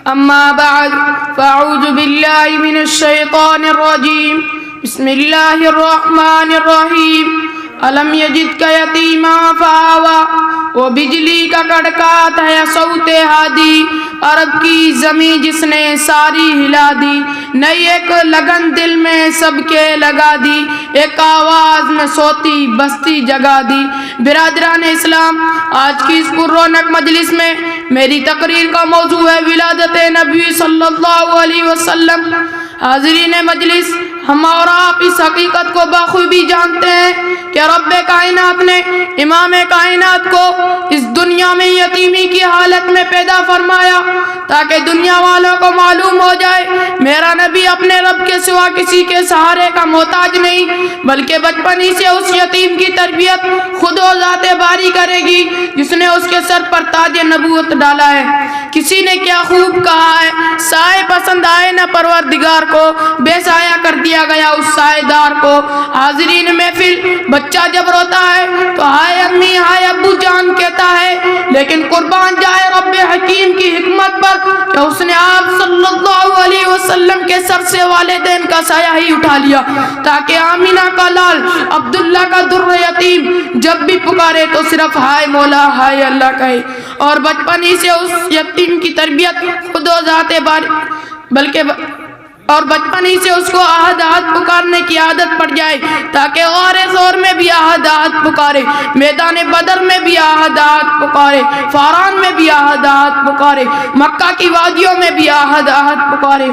أما بعد فأعوذ بالله من الشيطان الرجيم بسم الله الرحمن الرحيم ألم يجدك يتيما فآوى وہ بجلی کا کڑکات ہے صوت ہادی عرب کی زمین جس نے ساری ہلا دی نئی ایک لگن دل میں سب کے لگا دی ایک آواز میں سوتی بستی جگا دی۔ برادران اسلام، آج کی اس پر رونق مجلس میں میری تقریر کا موضوع ہے ولادت نبی صلی اللہ علیہ وسلم۔ حاضرین مجلس، ہم اور آپ اس حقیقت کو بخوبی جانتے ہیں کہ رب کائنات نے امام کائنات کو اس دنیا میں یتیمی کی حالت میں پیدا فرمایا تاکہ دنیا والوں کو معلوم ہو جائے میرا نبی اپنے رب کے سوا کسی کے سہارے کا محتاج نہیں، بلکہ بچپن ہی سے اس یتیم کی تربیت خود و ذات باری کرے گی جس نے اس کے سر پر تاج نبوت ڈالا ہے۔ کسی نے کیا خوب کہا ہے، سائے پسند آئے نہ پروردگار کو، بے سایہ کر دیا گیا اس سائے دار کو۔ حاضرین محفل، بچہ جب روتا ہے تو ہائے امی ہائے ابو جان کہتا ہے، لیکن قربان جائے رب حکیم کی حکمت پر کہ اس نے آپ صلی اللہ علیہ وسلم کے سر سے والدین کا سایہ ہی اٹھا لیا تاکہ آمینہ کا لال عبداللہ کا در یتیم جب بھی پکارے تو صرف ہائے مولا ہائے اللہ کہے، اور بچپن ہی سے اس یتیم کی تربیت خود و ذات باری اور بچپن ہی سے اس کو آہد آہد پکارنے کی عادت پڑ جائے تاکہ غار ثور میں بھی آہد آہد پکارے، میدان بدر میں بھی آہد آہد پکارے، فاران میں بھی آہد آہد پکارے، مکہ کی وادیوں میں بھی آہد آہد پکارے،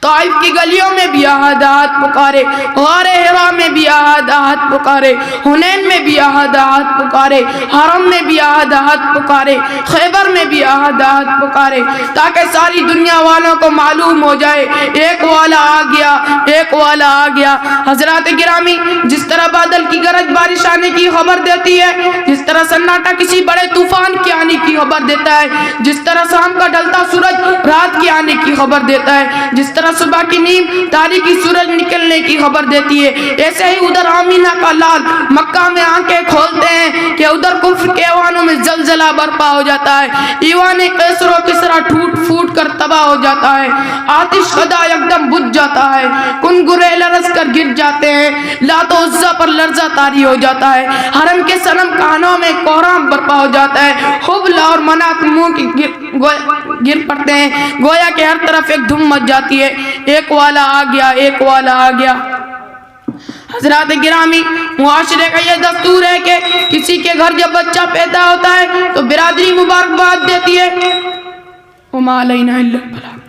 طائف کی گلیوں میں بھی آہد آہد پکارے، غار حرا میں بھی آہد آہد پکارے، حنین میں بھی آہد آہد پکارے، حرم میں بھی آہد آہد پکارے، خیبر میں بھی آہد آہد پکارے تاکہ ساری دنیا والوں کو معلوم ہو جائے ایک والا آ گیا، ایک والا آ گیا۔ حضرات گرامی، جس طرح بادل کی گرج بارش آنے کی خبر دیتی ہے، جس طرح سناٹا کسی بڑے طوفان کے آنے کی خبر دیتا ہے، جس طرح شام کا ڈھلتا سورج رات کے آنے کی خبر دیتا ہے، جس طرح صبح کی نیند تاریکی سورج نکلنے کی خبر دیتی ہے، ایسے ہی ادھر آمینہ کا لال مکہ میں آنکھیں کھولتے ہیں کہ ادھر کفر کے ایوانوں میں زلزلہ برپا ہو جاتا ہے، ایوان قیصر و کسریٰ ٹوٹ پھوٹ کر تباہ ہو جاتا ہے، آتش خدا یکدم بجھ جاتا ہے، کنگرے لرز کر گر جاتے ہیں، لات و عزا پر لرزہ طاری ہو جاتا ہے، حرم کے صنم کانوں میں کوہرام برپا ہو جاتا ہے، حبل اور منات منہ کی گر پڑتے ہیں، گویا کہ ہر طرف ایک دھم مچ جاتی ہے، ایک والا آ گیا، ایک والا آ گیا۔ حضرات گرامی، معاشرے کا یہ دستور ہے کہ کسی کے گھر جب بچہ پیدا ہوتا ہے تو برادری مبارکباد دیتی ہے۔ وما علینا الا البلاغ۔